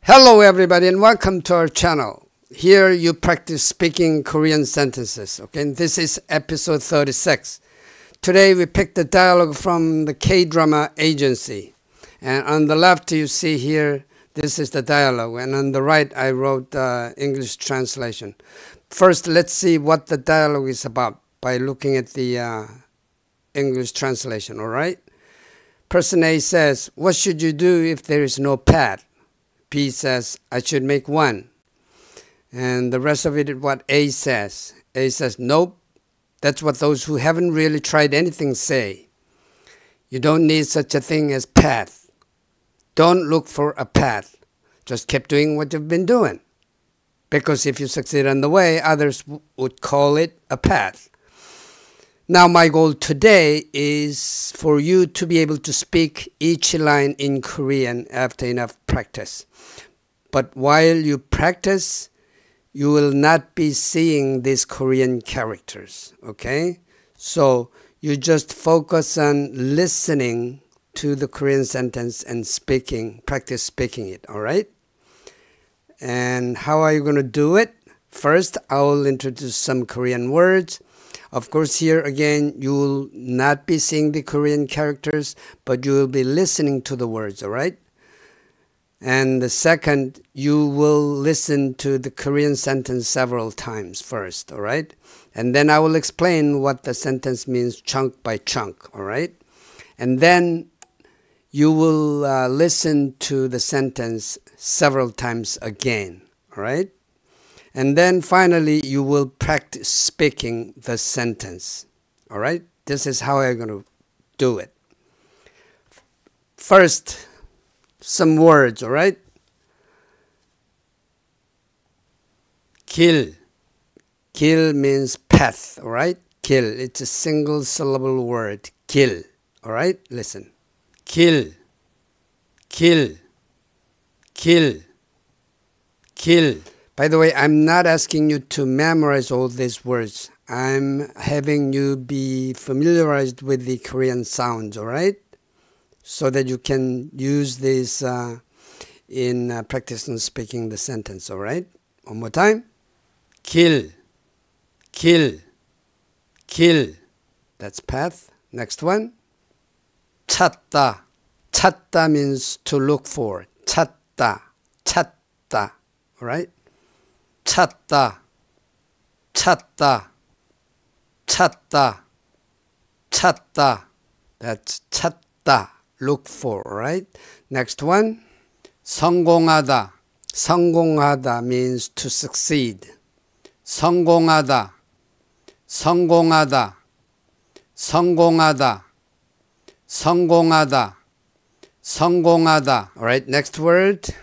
Hello everybody and welcome to our channel. Here you practice speaking Korean sentences. Okay, and this is episode 36. Today we picked the dialogue from the K-drama agency. And on the left you see here, this is the dialogue. And on the right I wrote the English translation. First let's see what the dialogue is about by looking at the English translation, alright? Person A says, what should you do if there is no pad? B says, I should make one. And the rest of it is what A says. A says, nope. That's what those who haven't really tried anything say. You don't need such a thing as path. Don't look for a path. Just keep doing what you've been doing. Because if you succeed on the way, others would call it a path. Now my goal today is for you to be able to speak each line in Korean after enough practice. But while you practice, you will not be seeing these Korean characters, okay? So you just focus on listening to the Korean sentence and speaking, practice speaking it, all right? And how are you going to do it? First, I will introduce some Korean words. Of course, here again, you will not be seeing the Korean characters, but you will be listening to the words, all right? And the second, you will listen to the Korean sentence several times first, all right? And then I will explain what the sentence means chunk by chunk, all right? And then you will listen to the sentence several times again, all right? And then finally, you will practice speaking the sentence. All right? This is how I'm going to do it. First, some words, all right? 길. 길 means path, all right? 길. It's a single syllable word. 길. All right? Listen. 길. 길. 길. 길. By the way, I'm not asking you to memorize all these words. I'm having you be familiarized with the Korean sounds, all right? So that you can use this in practicing speaking the sentence, all right? One more time. 길, 길, 길. That's path. Next one. 찾다. 찾다 means to look for. 찾다, 찾다, all right? 찾다, 찾다, 찾다, 찾다. That's 찾다, look for, right? Next one, 성공하다. 성공하다 means to succeed. 성공하다, 성공하다, 성공하다, 성공하다, 성공하다. All right, next word,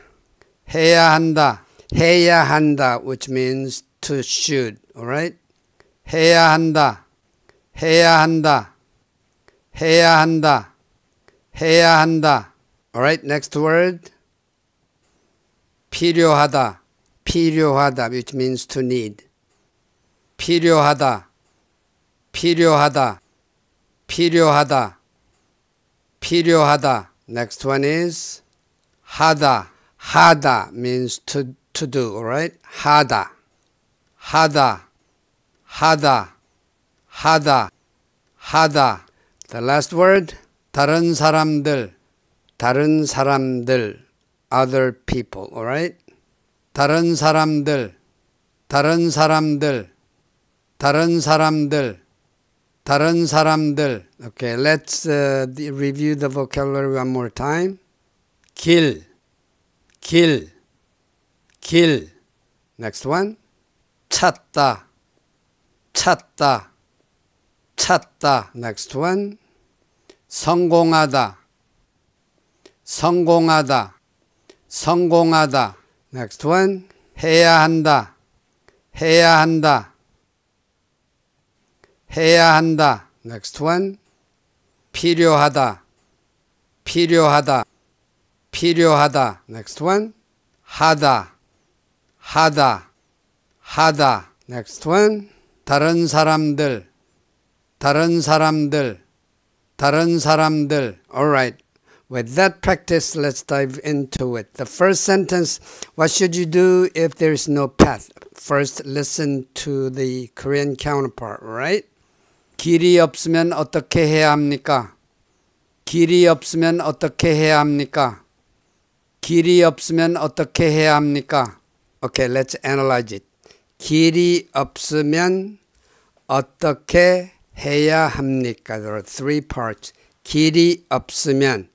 해야 한다. 해야 한다, which means to should, alright? 해야 한다, 해야 한다, 해야 한다, 해야 한다. Alright, next word. 필요하다, 필요하다, which means to need. 필요하다, 필요하다, 필요하다, 필요하다. Next one is 하다. 하다 means to do, alright? 하다, 하다, 하다, 하다, 하다. The last word, 다른 사람들, 다른 사람들, other people, alright? 다른 사람들, 다른 사람들, 다른 사람들, 다른 사람들. Okay, let's review the vocabulary one more time. 길, 길, 길. Next one. 찾다, 찾다, 찾다. Next one. 성공하다, 성공하다, 성공하다. Next one. 해야 한다, 해야 한다, 해야 한다. Next one. 필요하다, 필요하다, 필요하다. Next one. 하다, 하다, 하다. Next one. 다른 사람들, 다른 사람들, 다른 사람들. Alright. With that practice, let's dive into it. The first sentence, what should you do if there is no path? First, listen to the Korean counterpart, right? 길이 없으면 어떻게 해야 합니까? 길이 없으면 어떻게 해야 합니까? 길이 없으면 어떻게 해야 합니까? Okay, let's analyze it. 길이 없으면 어떻게 해야 합니까? There are three parts. 길이 없으면.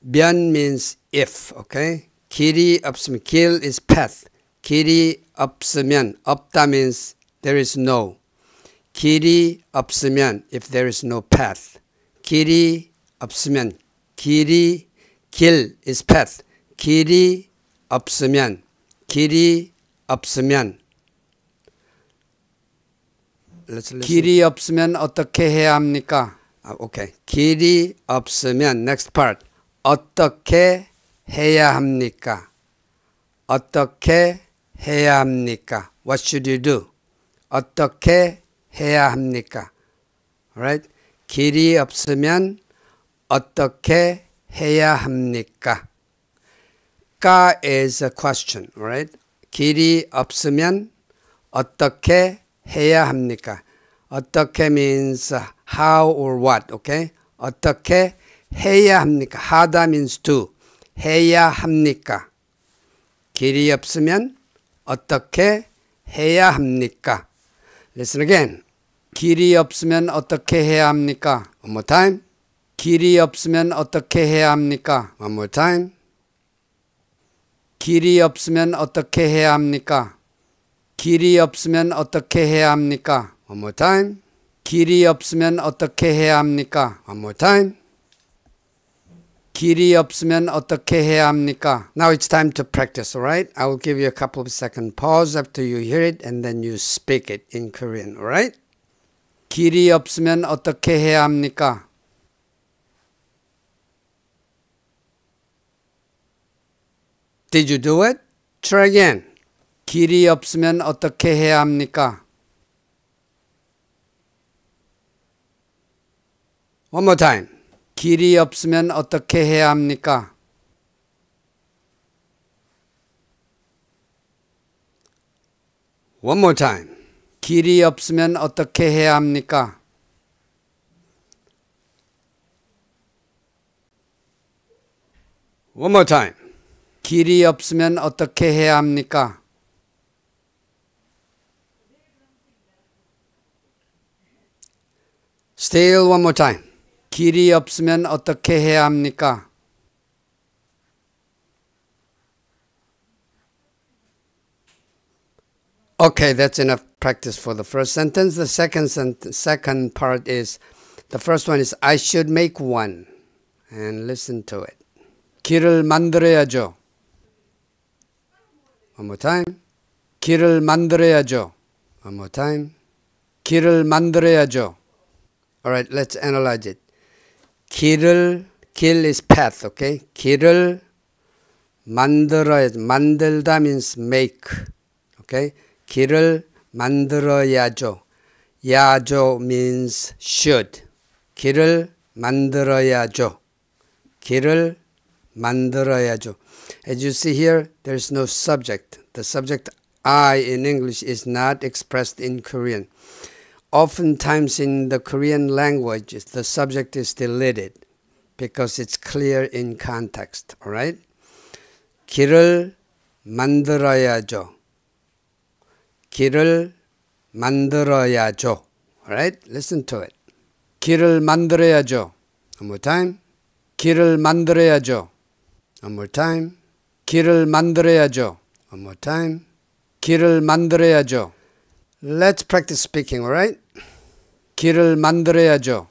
면 means if, okay? 길이 없으면, 길 is path. 길이 없으면, 없다 means there is no. 길이 없으면, if there is no path. 길이 없으면, 길이, 길 is path. 길이 없으면, 길이 없으면. 길이 없으면 어떻게 해야 합니까? Okay. 길이 없으면, next part. 어떻게 해야 합니까? 어떻게 해야 합니까? What should you do? 어떻게 해야 합니까? Alright? 길이 없으면 어떻게 해야 합니까? 까 is a question, right? 길이 없으면 어떻게 해야 합니까? 어떻게 means how or what, okay? 어떻게 해야 합니까? 하다 means do. 해야 합니까? 길이 없으면 어떻게 해야 합니까? Listen again. 길이 없으면 어떻게 해야 합니까? One more time. 길이 없으면 어떻게 해야 합니까? One more time. 길이 없으면 어떻게 해야 합니까? 길이 없으면 어떻게 해야 합니까? One more time. 길이 없으면 어떻게 해야 합니까? One more time. 길이 없으면 어떻게 해야 합니까? Now it's time to practice, alright? I will give you a couple of second pause after you hear it and then you speak it in Korean, alright? 길이 없으면 어떻게 해야 합니까? Did you do it? Try again. 길이 없으면 어떻게 해야 합니까? One more time. 길이 없으면 어떻게 해야 합니까? One more time. 길이 없으면 어떻게 해야 합니까? One more time. 길이 없으면 어떻게 해야 합니까? Still one more time. 길이 없으면 어떻게 해야 합니까? Okay, that's enough practice for the first sentence. The second part is, the first one is I should make one. And listen to it. 길을 만들어야죠. One more time. 길을 만들어야죠. One more time. 길을 만들어야죠. Alright, let's analyze it. 길을, 길 is path, okay? 길을 만들어야죠. 만들다 means make, okay? 길을 만들어야죠. 야죠 means should. 길을 만들어야죠. 길을 만들어야죠. As you see here, there's no subject. The subject I in English is not expressed in Korean. Oftentimes in the Korean language, the subject is deleted because it's clear in context, alright? 길을 만들어야죠. 길을 만들어야죠. Alright? Listen to it. 길을 만들어야죠. One more time. 길을 만들어야죠. One more time. 길을 만들어야죠. One more time. 길을 만들어야죠. Let's practice speaking, alright? 길을 만들어야죠.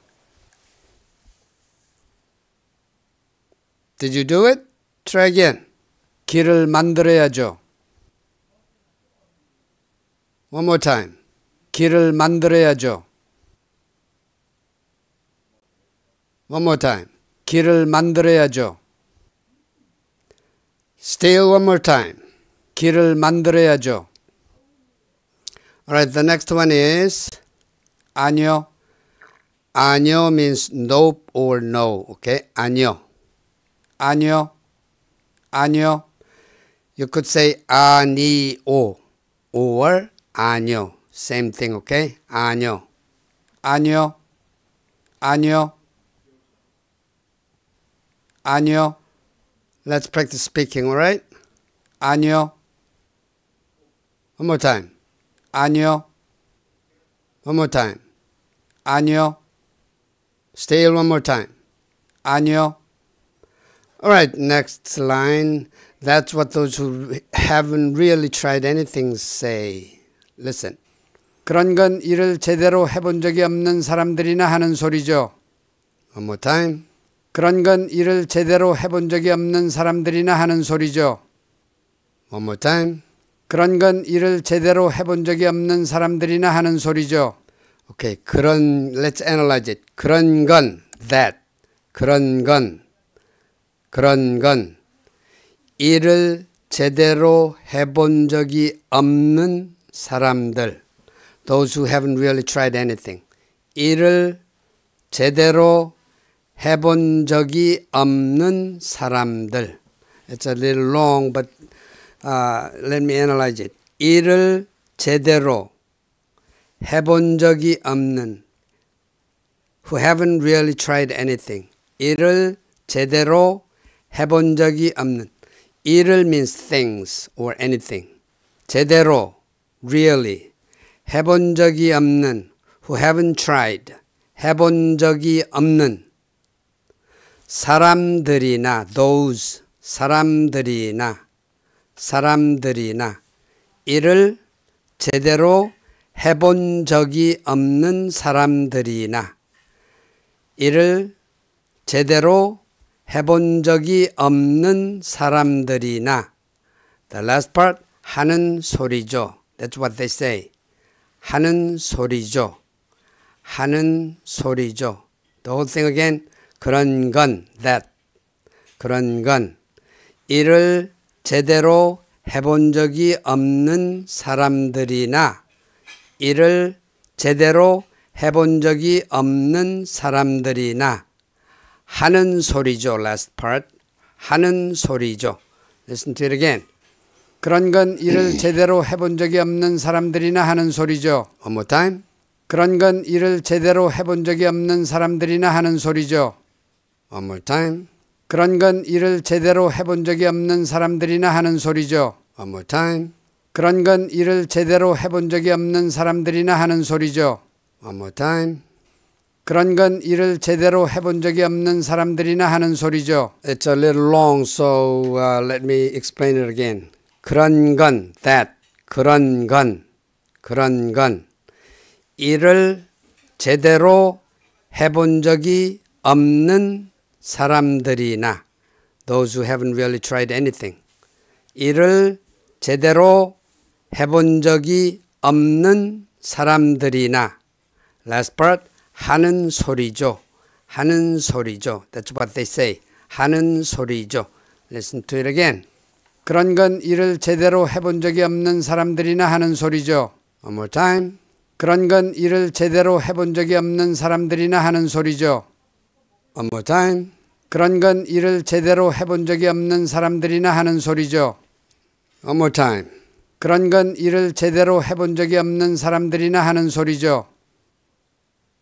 Did you do it? Try again. 길을 만들어야죠. One more time. 길을 만들어야죠. One more time. 길을 만들어야죠. Still one more time. 길을 만들어야죠. Alright, the next one is 아니요. 아니요 means nope or no. Okay? 아니요. 아니요. 아니요. You could say 아니오 or 아니요. Same thing, okay? 아니요. 아니요. 아니요. 아니요. Let's practice speaking, alright? 아니요. One more time. 아니요. One more time. 아니요. Stay one more time. 아니요. Alright, next line. That's what those who haven't really tried anything say. Listen. 그런 건 일을 제대로 해본 적이 없는 사람들이나 하는 소리죠. One more time. 그런 건 일을 제대로 해본 적이 없는 사람들이나 하는 소리죠. One more time. 그런 건 일을 제대로 해본 적이 없는 사람들이나 하는 소리죠. Okay, 그런, let's analyze it. 그런 건, that. 그런 건, 일을 제대로 해본 적이 없는 사람들. Those who haven't really tried anything. 일을 제대로 해본 적이 없는 사람들. It's a little long, but let me analyze it. 일을 제대로 해본 적이 없는, who haven't really tried anything. 일을 제대로 해본 적이 없는. 일을 means things or anything. 제대로, really. 해본 적이 없는, who haven't tried. 해본 적이 없는 사람들이나, those, 사람들이나, 일을 제대로 해본 적이 없는 사람들이나, 일을 제대로 해본 적이 없는 사람들이나, the last part, 하는 소리죠. That's what they say. 하는 소리죠. 하는 소리죠. The whole thing again. 그런 건, that. 그런 건, 일을 제대로 해본 적이 없는 사람들이나, 일을 제대로 해본 적이 없는 사람들이나, 하는 소리죠. Last part. 하는 소리죠. Listen to it again. 그런 건 일을 제대로 해본 적이 없는 사람들이나 하는 소리죠. One more time. 그런 건 일을 제대로 해본 적이 없는 사람들이나 하는 소리죠. One more time. 그런 건 일을 제대로 해본 적이 없는 사람들이나 하는 소리죠. One more time. 그런 건 일을 제대로 해본 적이 없는 사람들이나 하는 소리죠. One more time. 그런 건 일을 제대로 해본 적이 없는 사람들이나 하는 소리죠. It's a little long, so let me explain it again. 그런 건, that. 그런 건, 일을 제대로 해본 적이 없는 사람들이나, those who haven't really tried anything. 일을 제대로 해본 적이 없는 사람들이나, last part, 하는 소리죠. 하는 소리죠. That's what they say. 하는 소리죠. Listen to it again. 그런 건 일을 제대로 해본 적이 없는 사람들이나 하는 소리죠. One more time. 그런 건 일을 제대로 해본 적이 없는 사람들이나 하는 소리죠. One more time. 그런 건 일을 제대로 해본 적이 없는 사람들이나 하는 소리죠. One more time. 그런 건 일을 제대로 해본 적이 없는 사람들이나 하는 소리죠.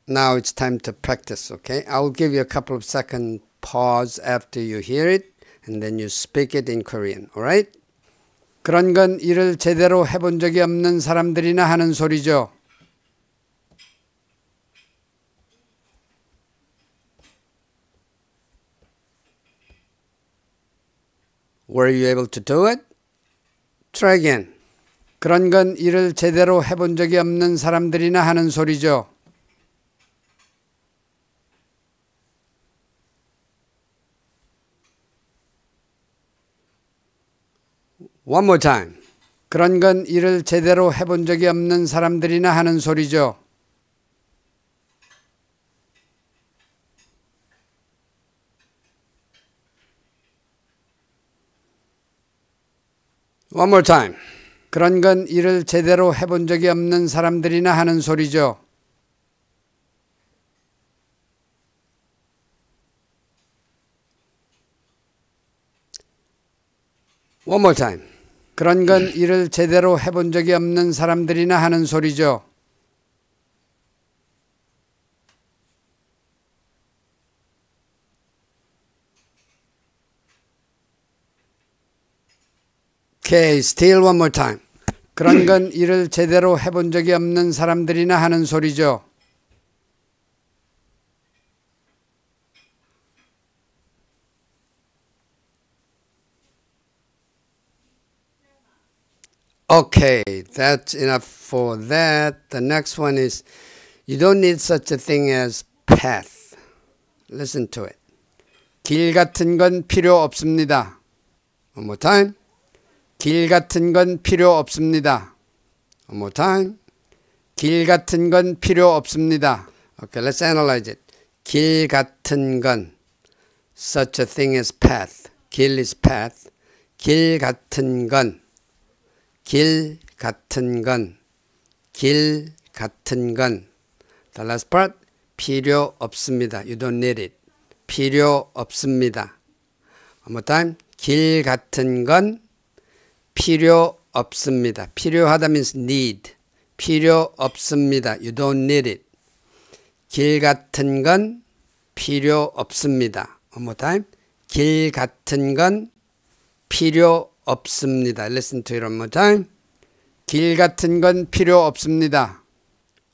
Now it's time to practice, okay? I will give you a couple of second pause after you hear it, and then you speak it in Korean, alright? 그런 건 일을 제대로 해본 적이 없는 사람들이나 하는 소리죠. Were you able to do it? Try again. 그런 건 일을 제대로 해본 적이 없는 사람들이나 하는 소리죠. One more time. 그런 건 일을 제대로 해본 적이 없는 사람들이나 하는 소리죠. One more time. 그런 건 일을 제대로 해본 적이 없는 사람들이나 하는 소리죠. One more time. 그런 건 일을 제대로 해본 적이 없는 사람들이나 하는 소리죠. Okay, still one more time. 그런 건 일을 제대로 해본 적이 없는 사람들이나 하는 소리죠. Okay, that's enough for that. The next one is, you don't need such a thing as path. Listen to it. 길 같은 건 필요 없습니다. One more time. 길 같은 건 필요 없습니다. One more time. 길 같은 건 필요 없습니다. Okay, let's analyze it. 길 같은 건, such a thing as path. 길 is path. 길 같은 건, 길 같은 건, 길 같은 건. The last part, 필요 없습니다. You don't need it. 필요 없습니다. One more time. 길 같은 건 필요 없습니다. 필요하다 means need. 필요 없습니다. You don't need it. 길 같은 건 필요 없습니다. One more time. 길 같은 건 필요 없습니다. Listen to it one more time. 길 같은 건 필요 없습니다.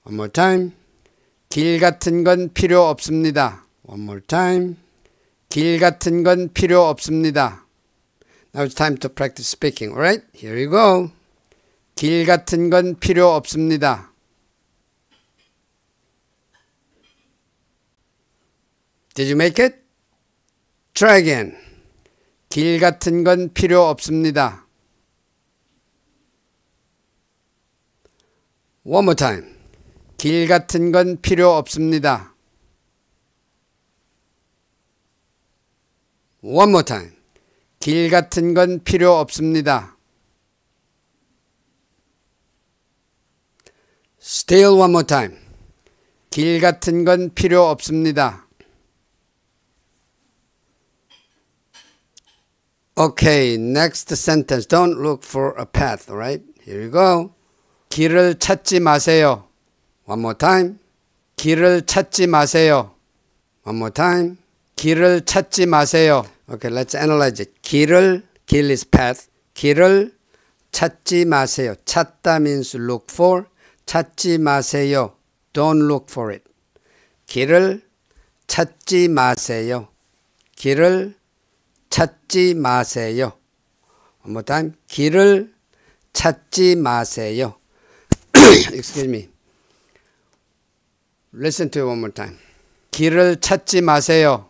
One more time. 길 같은 건 필요 없습니다. One more time. 길 같은 건 필요 없습니다. Now it's time to practice speaking. Alright? Here you go. 길 같은 건 필요 없습니다. Did you make it? Try again. 길 같은 건 필요 없습니다. One more time. 길 같은 건 필요 없습니다. One more time. 길 같은 건 필요 없습니다. Still one more time. 길 같은 건 필요 없습니다. Okay, next sentence. Don't look for a path, alright? Here you go. 길을 찾지 마세요. One more time. 길을 찾지 마세요. One more time. 길을 찾지 마세요. Okay, let's analyze it. 길 is path. 길을 찾지 마세요. 찾다 means look for. 찾지 마세요. Don't look for it. 길을 찾지 마세요. 길을 찾지 마세요. One more time. 길을 찾지 마세요. Excuse me. Listen to it one more time. 길을 찾지 마세요.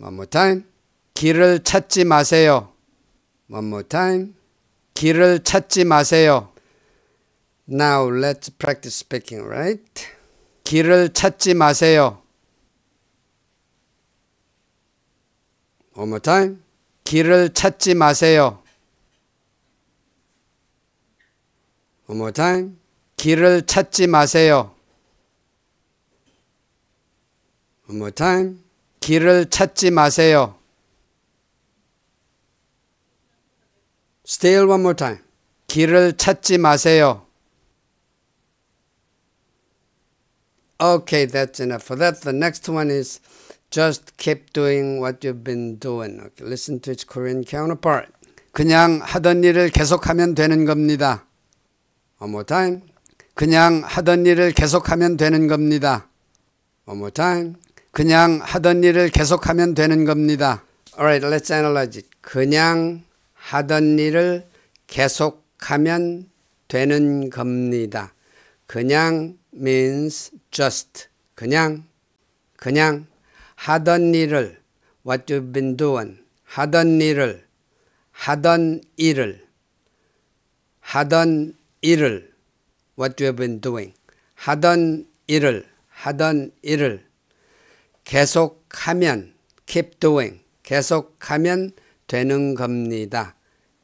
One more time. 길을 찾지 마세요. One more time. 길을 찾지 마세요. Now let's practice speaking, right? 길을 찾지 마세요. One more time. 길을 찾지 마세요. One more time. 길을 찾지 마세요. One more time. 길을 찾지 마세요. Still one more time. 길을 찾지 마세요. Okay, that's enough for that. The next one is just keep doing what you've been doing. Okay, listen to its Korean counterpart. 그냥 하던 일을 계속하면 되는 겁니다. One more time. 그냥 하던 일을 계속하면 되는 겁니다. One more time. 그냥 하던 일을 계속하면 되는 겁니다. Alright, let's analyze it. 그냥 하던 일을 계속하면 되는 겁니다. 그냥 means just. 그냥 하던 일을 what you've been doing. 하던 일을 what you have been doing. 하던 일을 계속하면 keep doing. 계속하면 되는 겁니다.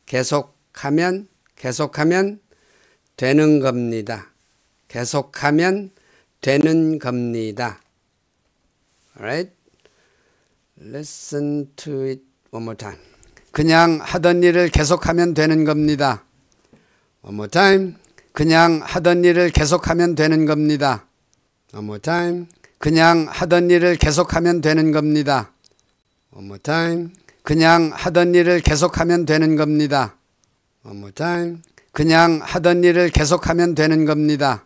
계속하면 되는 겁니다. 계속하면 되는 겁니다. Alright? Listen to it one more time. 그냥 하던 일을 계속하면 되는 겁니다. One more time. 그냥 하던 일을 계속하면 되는 겁니다. One more time. 그냥 하던 일을 계속하면 되는 겁니다. One more time. 그냥 하던 일을 계속하면 되는 겁니다. One more time. 그냥 하던 일을 계속하면 되는 겁니다.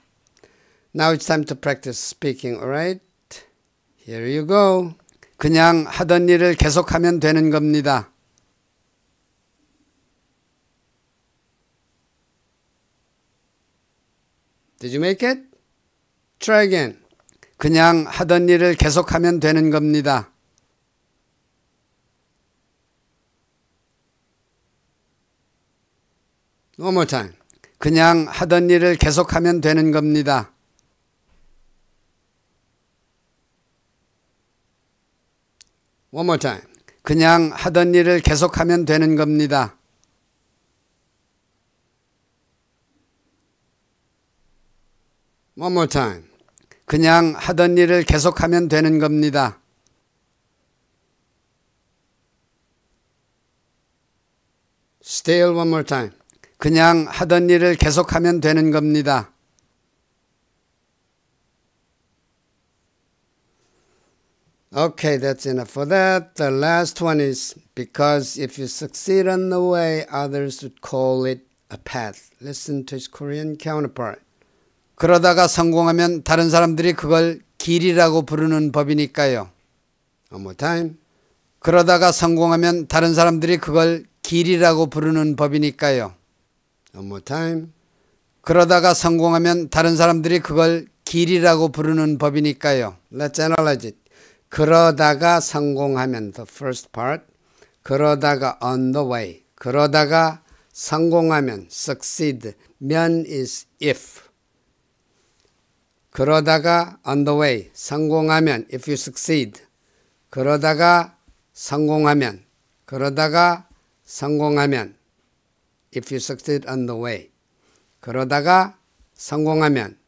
Now it's time to practice speaking, alright? Here you go. 그냥 하던 일을 계속하면 되는 겁니다. Did you make it? Try again. 그냥 하던 일을 계속하면 되는 겁니다. One more time. 그냥 하던 일을 계속하면 되는 겁니다. One more time. 그냥 하던 일을 계속하면 되는 겁니다. One more time. 그냥 하던 일을 계속하면 되는 겁니다. Still one more time. 그냥 하던 일을 계속하면 되는 겁니다. Okay, that's enough for that. The last one is because if you succeed on the way, others would call it a path. Listen to its Korean counterpart. 그러다가 성공하면 다른 사람들이 그걸 길이라고 부르는 법이니까요. One more time. 그러다가 성공하면 다른 사람들이 그걸 길이라고 부르는 법이니까요. One more time. 그러다가 성공하면 다른 사람들이 그걸 길이라고 부르는 법이니까요. Let's analyze it. 그러다가 성공하면 the first part. 그러다가 on the way. 그러다가 성공하면 succeed. 면 is if. 그러다가 on the way. 성공하면 if you succeed. 그러다가 성공하면. 그러다가 성공하면 if you succeed on the way. 그러다가 성공하면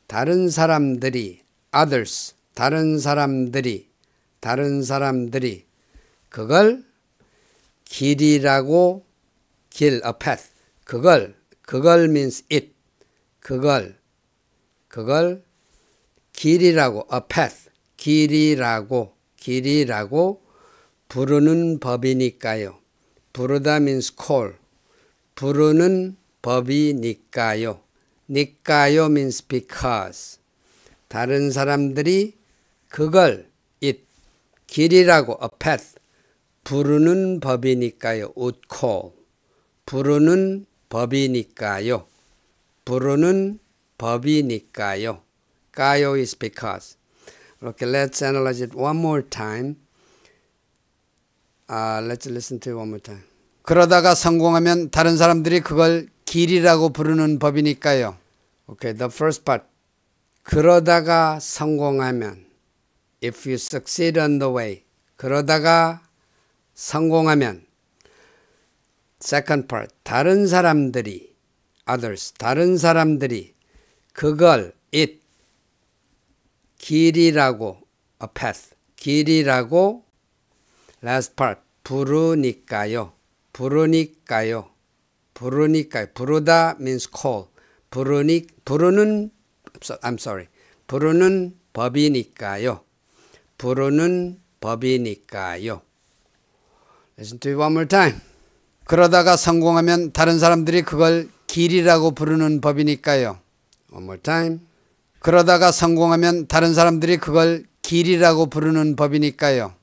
다른 사람들이 others 다른 사람들이 그걸 길이라고 길 a path 그걸 means it 그걸 길이라고 a path 길이라고 부르는 법이니까요. 부르다 means call 부르는 법이니까요. 니까요 means because 다른 사람들이 그걸 it 길이라고 a path 부르는 법이니까요. would call 부르는 법이니까요. 까요 is because. Okay, let's analyze it one more time. Let's listen to it one more time. 그러다가 성공하면 다른 사람들이 그걸 길이라고 부르는 법이니까요. Okay, the first part. 그러다가 성공하면 if you succeed on the way. 그러다가 성공하면 second part. 다른 사람들이 others. 다른 사람들이 그걸 it 길이라고 a path. 길이라고 last part. 부르니까요. 부르다 means call. 부르는 법이니까요. Listen to it one more time. 그러다가 성공하면 다른 사람들이 그걸 길이라고 부르는 법이니까요. One more time. 그러다가 성공하면 다른 사람들이 그걸 길이라고 부르는 법이니까요.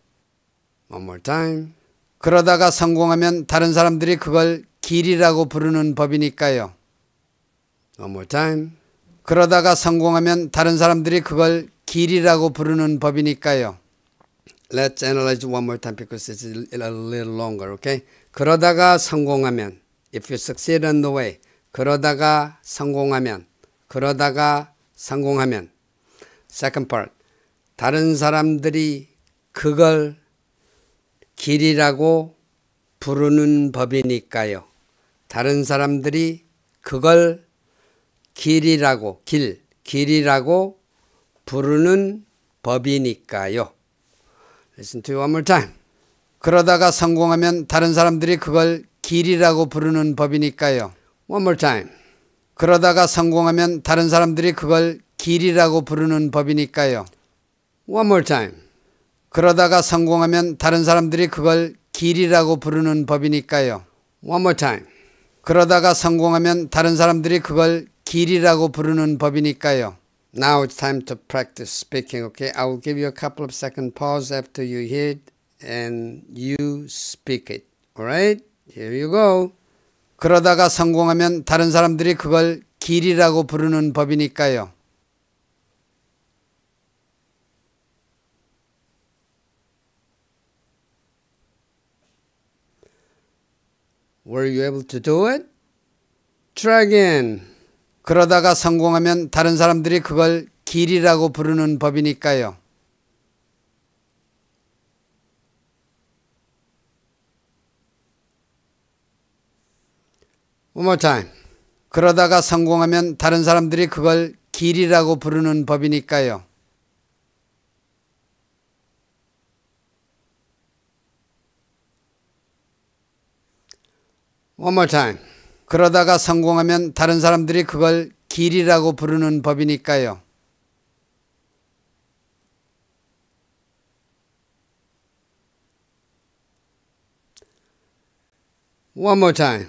One more time. 그러다가 성공하면 다른 사람들이 그걸 길이라고 부르는 법이니까요. One more time. 그러다가 성공하면 다른 사람들이 그걸 길이라고 부르는 법이니까요. Let's analyze one more time because it's a little longer, okay? 그러다가 성공하면 if you succeed on the way. 그러다가 성공하면 second part. 다른 사람들이 그걸 길이라고 부르는 법이니까요. 다른 사람들이 그걸 길이라고 부르는 법이니까요. Listen to it one more time. 그러다가 성공하면 다른 사람들이 그걸 길이라고 부르는 법이니까요. One more time. 그러다가 성공하면 다른 사람들이 그걸 길이라고 부르는 법이니까요. One more time. 그러다가 성공하면 다른 사람들이 그걸 길이라고 부르는 법이니까요. One more time. 그러다가 성공하면 다른 사람들이 그걸 길이라고 부르는 법이니까요. Now it's time to practice speaking, okay? I will give you a couple of second pause after you hear it and you speak it. Alright? Here you go. 그러다가 성공하면 다른 사람들이 그걸 길이라고 부르는 법이니까요. Were you able to do it? Try again. 그러다가 성공하면 다른 사람들이 그걸 길이라고 부르는 법이니까요. One more time. 그러다가 성공하면 다른 사람들이 그걸 길이라고 부르는 법이니까요. One more time. 그러다가 성공하면 다른 사람들이 그걸 길이라고 부르는 법이니까요. One more time.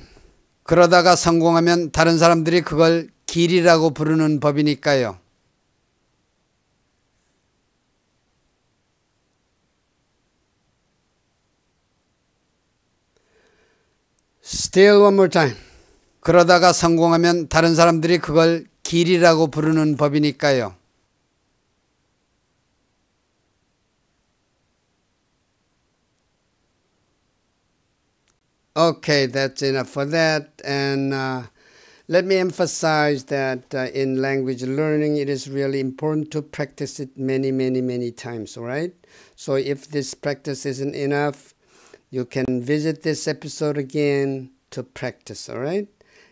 그러다가 성공하면 다른 사람들이 그걸 길이라고 부르는 법이니까요. Still one more time. 그러다가 성공하면 다른 사람들이 그걸 길이라고 부르는 법이니까요. Okay, that's enough for that. And let me emphasize that in language learning, it is really important to practice it many, many, many times, all right? So if this practice isn't enough, you can visit this episode again to practice, all right?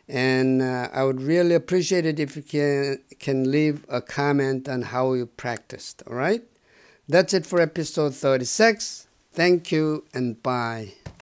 And I would really appreciate it if you can leave a comment on how you practiced, all right? That's it for episode 36. Thank you and bye.